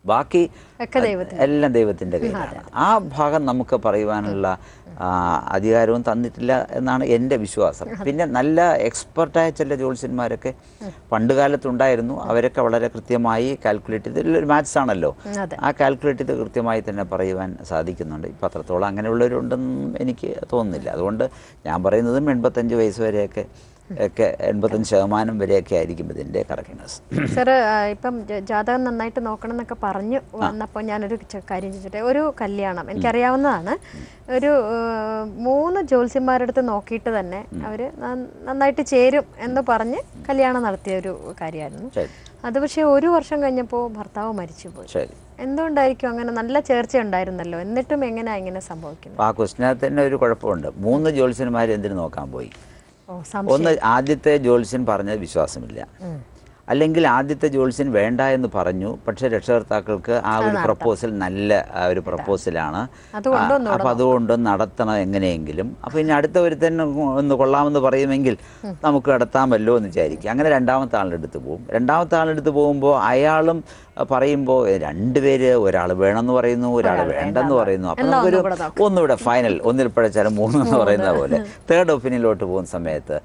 ബാക്കി എല്ലാം ദൈവത്തിൻ്റെ കയ്യിലാണ്. ആ ഭാഗം നമുക്ക് പറയുവാനുള്ള അധികാരവും തന്നിട്ടില്ല എന്നാണ് എൻ്റെ വിശ്വാസം. പിന്നെ നല്ല എക്സ്പെർട്ടായ ചില ജ്യോത്സ്യന്മാരൊക്കെ പണ്ട് കാലത്തുണ്ടായിരുന്നു. അവരൊക്കെ വളരെ കൃത്യമായി കാൽക്കുലേറ്റ് ചെയ്ത്, ഒരു മാത്സ് ആണല്ലോ, ആ കാൽക്കുലേറ്റ് ചെയ്ത് കൃത്യമായി തന്നെ പറയുവാൻ സാധിക്കുന്നുണ്ട്. ഇപ്പം അത്രത്തോളം അങ്ങനെയുള്ളവരുണ്ടെന്നും എനിക്ക് തോന്നുന്നില്ല. അതുകൊണ്ട് ഞാൻ പറയുന്നതും 85 വയസ്സ് വരെയൊക്കെ 85% വരെയൊക്കെ ആയിരിക്കും ഇതിൻ്റെ കറക്റ്റ്നെസ്. സാർ, ഇപ്പം ജാതകം നന്നായിട്ട് നോക്കണം എന്നൊക്കെ പറഞ്ഞു വന്നപ്പോൾ ഞാനൊരു കാര്യം ചോദിച്ചിട്ട്, ഒരു കല്യാണം എനിക്കറിയാവുന്നതാണ്, ഒരു 3 ജ്യോത്സ്യന്മാരുടെ അടുത്ത് നോക്കിയിട്ട് തന്നെ അവർ നന്നായിട്ട് ചേരും എന്ന് പറഞ്ഞ് കല്യാണം നടത്തിയ ഒരു കാര്യമായിരുന്നു. അത് പക്ഷേ 1 വർഷം കഴിഞ്ഞപ്പോൾ ഭർത്താവ് മരിച്ചുപോയി. ശരി, എന്തുകൊണ്ടായിരിക്കും അങ്ങനെ? നല്ല ചേർച്ച ഉണ്ടായിരുന്നല്ലോ, എന്നിട്ടും എങ്ങനെയാ ഇങ്ങനെ സംഭവിക്കുന്നത്? ആ ക്വസ്റ്റിനകത്ത് തന്നെ ഒരു കുഴപ്പമുണ്ട്. 3 ജ്യോത്സ്യന്മാർ എന്തിനു നോക്കാൻ പോയി? ഒന്ന്, ആദ്യത്തെ ജ്യോത്സ്യൻ പറഞ്ഞത് വിശ്വാസമില്ല, അല്ലെങ്കിൽ ആദ്യത്തെ ജ്യോത്സ്യൻ വേണ്ട എന്ന് പറഞ്ഞു, പക്ഷേ രക്ഷകർത്താക്കൾക്ക് ആ ഒരു പ്രപ്പോസൽ നല്ല ഒരു പ്രപ്പോസലാണ്, അപ്പം അതുകൊണ്ട് നടത്തണം എങ്ങനെയെങ്കിലും. അപ്പോൾ ഇനി അടുത്ത ഒരുത്തൻ ഒന്ന് കൊള്ളാമെന്ന് പറയുമെങ്കിൽ നമുക്ക് നടത്താമല്ലോ എന്ന് വിചാരിക്കും. അങ്ങനെ രണ്ടാമത്തെ ആളുടെ അടുത്ത് പോകും. രണ്ടാമത്തെ ആളുടെ അടുത്ത് പോകുമ്പോൾ അയാളും പറയുമ്പോൾ 2 പേര്, ഒരാൾ വേണമെന്ന് പറയുന്നു, ഒരാൾ വേണ്ടെന്ന് പറയുന്നു. അപ്പം നമുക്കൊരു ഒന്നുകൂടെ ഫൈനൽ, ഒന്നിൽ പഴച്ചാലും 3 എന്ന് പറയുന്ന പോലെ തേർഡ് ഒപ്പീനിയനിലോട്ട് പോകുന്ന സമയത്ത്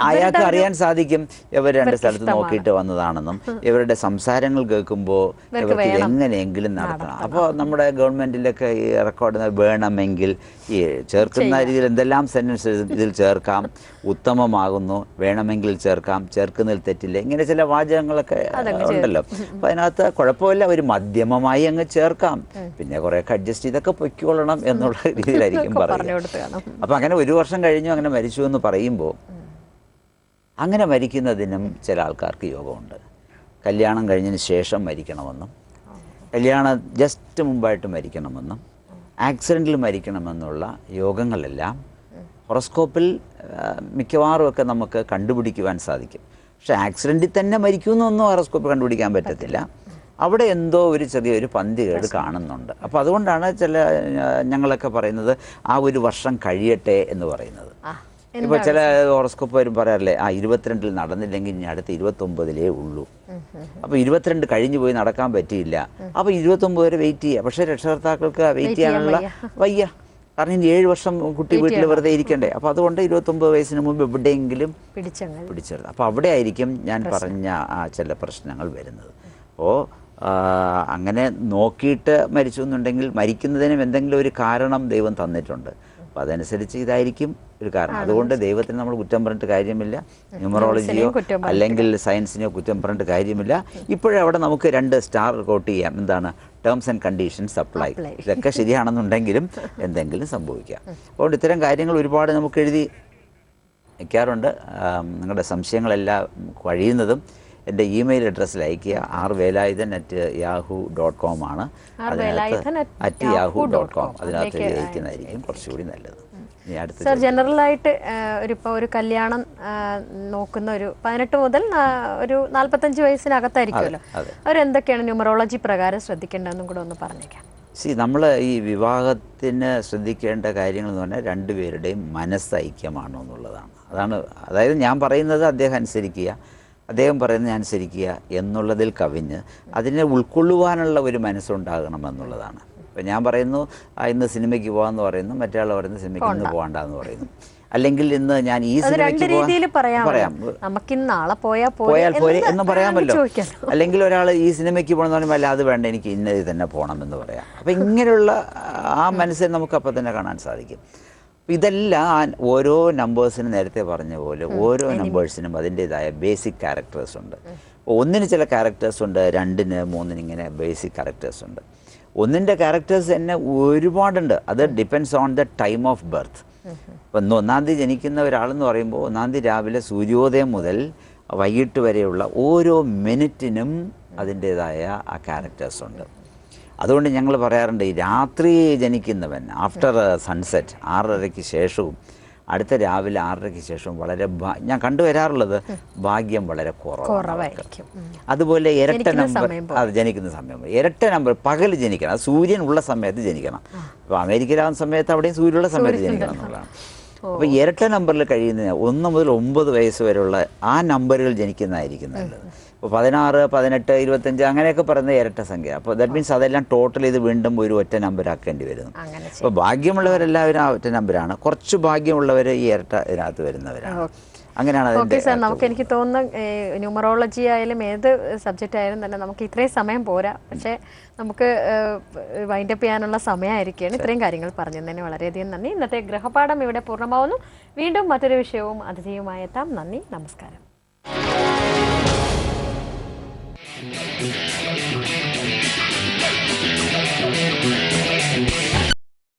അയാൾക്ക് അറിയാൻ സാധിക്കും ഇവർ 2 സ്ഥലത്ത് നോക്കിയിട്ട് വന്നതാണെന്നും ഇവരുടെ സംസാരങ്ങൾ കേൾക്കുമ്പോൾ ഇവർക്ക് എങ്ങനെയെങ്കിലും നടത്തണം. അപ്പോൾ നമ്മുടെ ഗവൺമെൻറ്റിലൊക്കെ ഈ റെക്കോർഡ് വേണമെങ്കിൽ ഈ ചേർക്കുന്ന രീതിയിൽ എന്തെല്ലാം സെൻറ്റൻസ് ഇതിൽ ചേർക്കാം, ഉത്തമമാകുന്നു, വേണമെങ്കിൽ ചേർക്കാം, ചേർക്കുന്നതിൽ തെറ്റില്ല, ഇങ്ങനെ ചില വാചകങ്ങളൊക്കെ ഉണ്ടല്ലോ. അപ്പോൾ അതിനകത്ത് കുഴപ്പമില്ല, ഒരു മധ്യമമായി അങ്ങ് ചേർക്കാം, പിന്നെ കുറേയൊക്കെ അഡ്ജസ്റ്റ് ചെയ്തൊക്കെ പൊയ്ക്കോളണം എന്നുള്ള രീതിയിലായിരിക്കും പറയുക. അപ്പോൾ അങ്ങനെ 1 വർഷം കഴിഞ്ഞു അങ്ങനെ മരിച്ചു എന്ന് പറയുമ്പോൾ അങ്ങനെ മരിക്കുന്നതിനും ചില ആൾക്കാർക്ക് യോഗമുണ്ട്. കല്യാണം കഴിഞ്ഞതിന് ശേഷം മരിക്കണമെന്നും, കല്യാണം ജസ്റ്റ് മുമ്പായിട്ട് മരിക്കണമെന്നും, ആക്സിഡൻറ്റിൽ മരിക്കണമെന്നുള്ള യോഗങ്ങളെല്ലാം ഹൊറോസ്കോപ്പിൽ മിക്കവാറുമൊക്കെ നമുക്ക് കണ്ടുപിടിക്കുവാൻ സാധിക്കും. പക്ഷേ ആക്സിഡൻറ്റിൽ തന്നെ മരിക്കുമെന്നൊന്നും ഹൊറോസ്കോപ്പിൽ കണ്ടുപിടിക്കാൻ പറ്റത്തില്ല. അവിടെ എന്തോ ഒരു ചെറിയൊരു പന്തികേട് കാണുന്നുണ്ട്. അപ്പോൾ അതുകൊണ്ടാണ് ഞങ്ങളൊക്കെ പറയുന്നത് ആ 1 വർഷം കഴിയട്ടെ എന്ന് പറയുന്നത്. ഇപ്പോൾ ചില ഹോറോസ്കോപ്പുകാരും പറയാറില്ലേ, 22 നടന്നില്ലെങ്കിൽ ഇനി അടുത്ത 29 ഉള്ളൂ. അപ്പോൾ 22 കഴിഞ്ഞു പോയി നടക്കാൻ പറ്റിയില്ല, അപ്പോൾ 29 വരെ വെയിറ്റ് ചെയ്യുക. പക്ഷേ രക്ഷകർത്താക്കൾക്ക് വെയിറ്റ് ചെയ്യാനുള്ള വയ്യ, കാരണം ഇനി 7 വർഷം കുട്ടി വീട്ടിൽ വെറുതെ ഇരിക്കണ്ടേ. അപ്പോൾ അതുകൊണ്ട് 29 വയസ്സിന് മുമ്പ് എവിടെയെങ്കിലും പിടിച്ചെടുത്ത്. അപ്പോൾ അവിടെ ആയിരിക്കും ഞാൻ പറഞ്ഞ ചില പ്രശ്നങ്ങൾ വരുന്നത്. അപ്പോൾ അങ്ങനെ നോക്കിയിട്ട് മരിച്ചു എന്നുണ്ടെങ്കിൽ മരിക്കുന്നതിനും എന്തെങ്കിലും ഒരു കാരണം ദൈവം തന്നിട്ടുണ്ട്. അപ്പോൾ അതനുസരിച്ച് ഇതായിരിക്കും ഒരു കാരണം. അതുകൊണ്ട് ദൈവത്തിന് നമ്മൾ കുറ്റം പറഞ്ഞിട്ട് കാര്യമില്ല, ന്യൂമറോളജിയോ അല്ലെങ്കിൽ സയൻസിനെയോ കുറ്റം പറഞ്ഞിട്ട് കാര്യമില്ല. ഇപ്പോഴേ അവിടെ നമുക്ക് 2 സ്റ്റാർ കോട്ട് ചെയ്യാം. എന്താണ്? Terms and conditions apply. ഇതൊക്കെ ശരിയാണെന്നുണ്ടെങ്കിലും എന്തെങ്കിലും സംഭവിക്കാം. അതുകൊണ്ട് ഇത്തരം കാര്യങ്ങൾ ഒരുപാട് നമുക്ക് എഴുതി വയ്ക്കാറുണ്ട്. നിങ്ങളുടെ സംശയങ്ങളെല്ലാം കഴിയുന്നതും എൻ്റെ ഇമെയിൽ അഡ്രസ്സിൽ അയക്കുക. rvelaithan@yahoo.com ആണ്. അതിനകത്ത് @yahoo.com അതിനകത്ത് അയക്കുന്നതായിരിക്കും കുറച്ചുകൂടി നല്ലത്. സർ, ജനറലായിട്ട് ഒരു കല്യാണം നോക്കുന്ന ഒരു 18 മുതൽ ഒരു 45 വയസ്സിനകത്തായിരിക്കുമല്ലോ, അവരെന്തൊക്കെയാണ് ന്യൂമറോളജി പ്രകാരം ശ്രദ്ധിക്കേണ്ടതെന്നും കൂടെ ഒന്ന് പറഞ്ഞേക്കാം. നമ്മൾ ഈ വിവാഹത്തിന് ശ്രദ്ധിക്കേണ്ട കാര്യങ്ങൾ എന്ന് പറഞ്ഞാൽ 2 പേരുടെയും മനസ്സ് ഐക്യമാണോ എന്നുള്ളതാണ്. അതായത് ഞാൻ പറയുന്നത് അദ്ദേഹം അനുസരിക്കുക, അദ്ദേഹം പറയുന്നത് അനുസരിക്കുക എന്നുള്ളതിൽ കവിഞ്ഞ് അതിനെ ഉൾക്കൊള്ളുവാനുള്ള ഒരു മനസ്സുണ്ടാകണമെന്നുള്ളതാണ്. ഇപ്പം ഞാൻ പറയുന്നു ഇന്ന് സിനിമയ്ക്ക് പോകാമെന്ന് പറയുന്നു, മറ്റേ ആൾ പറയുന്നു സിനിമയ്ക്ക് ഇന്ന് പോകണ്ടെന്ന് പറയുന്നു. അല്ലെങ്കിൽ ഇന്ന് ഞാൻ ഈ സിനിമയ്ക്ക് പറയാം, പോയാൽ പോരെ എന്ന് പറയാമല്ലോ. അല്ലെങ്കിൽ ഒരാൾ ഈ സിനിമയ്ക്ക് പോകണമെന്ന് പറയുമ്പോൾ അല്ല അത് വേണ്ട, എനിക്ക് ഇന്നത് തന്നെ പോകണമെന്ന് പറയാം. അപ്പം ഇങ്ങനെയുള്ള ആ മനസ്സിനെ നമുക്ക് അപ്പം തന്നെ കാണാൻ സാധിക്കും. ഇതെല്ലാം ഓരോ നമ്പേഴ്സിനും നേരത്തെ പറഞ്ഞ പോലെ ഓരോ നമ്പേഴ്സിനും അതിൻ്റേതായ ബേസിക് ക്യാരക്ടേഴ്സ് ഉണ്ട്. 1-ന് ചില ക്യാരക്ടേഴ്സ് ഉണ്ട്, 2-ന് 3-ന് ഇങ്ങനെ ബേസിക് ക്യാരക്ടേഴ്സ് ഉണ്ട്. 1-ൻ്റെ ക്യാരക്ടേഴ്സ് തന്നെ ഒരുപാടുണ്ട്. അത് depends on the time of birth. ഇപ്പം 1-ാം തീയതി ജനിക്കുന്ന ഒരാളെന്ന് പറയുമ്പോൾ 1-ാം തീയതി രാവിലെ സൂര്യോദയം മുതൽ വൈകിട്ട് വരെയുള്ള ഓരോ മിനിറ്റിനും അതിൻ്റേതായ ആ ക്യാരക്ടേഴ്സ് ഉണ്ട്. അതുകൊണ്ട് ഞങ്ങൾ പറയാറുണ്ട് ഈ രാത്രി ജനിക്കുന്നവൻ ആഫ്റ്റർ സൺസെറ്റ് 6:30-ക്ക് ശേഷവും അടുത്ത രാവിലെ 6:30-ക്ക് ശേഷവും വളരെ ഞാൻ കണ്ടുവരാറുള്ളത് ഭാഗ്യം വളരെ കുറവായിരിക്കും. അതുപോലെ ഇരട്ട നമ്പർ അത് ജനിക്കുന്ന സമയം, ഇരട്ട നമ്പർ പകൽ ജനിക്കണം, അത് സൂര്യൻ ഉള്ള സമയത്ത് ജനിക്കണം. അപ്പോൾ അമേരിക്കയിലാകുന്ന സമയത്ത് അവിടെയും സൂര്യനുള്ള സമയത്ത് ജനിക്കണം എന്നുള്ളതാണ്. അപ്പോൾ ഇരട്ട നമ്പറിൽ കഴിയുന്ന 1 മുതൽ 9 വയസ്സ് വരെയുള്ള ആ നമ്പറുകൾ ജനിക്കുന്നതായിരിക്കും നല്ലത്. ഇപ്പോൾ 16, 18, 25 അങ്ങനെയൊക്കെ പറയുന്ന ഇരട്ട സംഖ്യ. അപ്പോൾ ദാറ്റ് മീൻസ് അതെല്ലാം ടോട്ടൽ ചെയ്ത് വീണ്ടും ഒരു ഒറ്റ നമ്പറാക്കേണ്ടി വരുന്നു. അപ്പോൾ ഭാഗ്യമുള്ളവരെല്ലാവരും ആ ഒറ്റ നമ്പറാണ്, കുറച്ച് ഭാഗ്യമുള്ളവർ ഈ ഇരട്ട ഇതിനകത്ത് വരുന്നവരാണ്. അങ്ങനെയാണ്. ഓക്കെ സാർ, എനിക്ക് തോന്നുന്നു ന്യൂമറോളജി ആയാലും ഏത് സബ്ജക്റ്റ് ആയാലും തന്നെ നമുക്ക് ഇത്രയും സമയം പോരാ. പക്ഷേ നമുക്ക് വൈൻഡപ്പ് ചെയ്യാനുള്ള സമയമായിരിക്കുകയാണ്. ഇത്രയും കാര്യങ്ങൾ പറഞ്ഞതിന് വളരെയധികം നന്ദി. ഇന്നത്തെ ഗൃഹപാഠം ഇവിടെ പൂർണ്ണമാവുന്നു. വീണ്ടും മറ്റൊരു വിഷയവും അതിഥിയുമായി എത്താം. നന്ദി, നമസ്കാരം.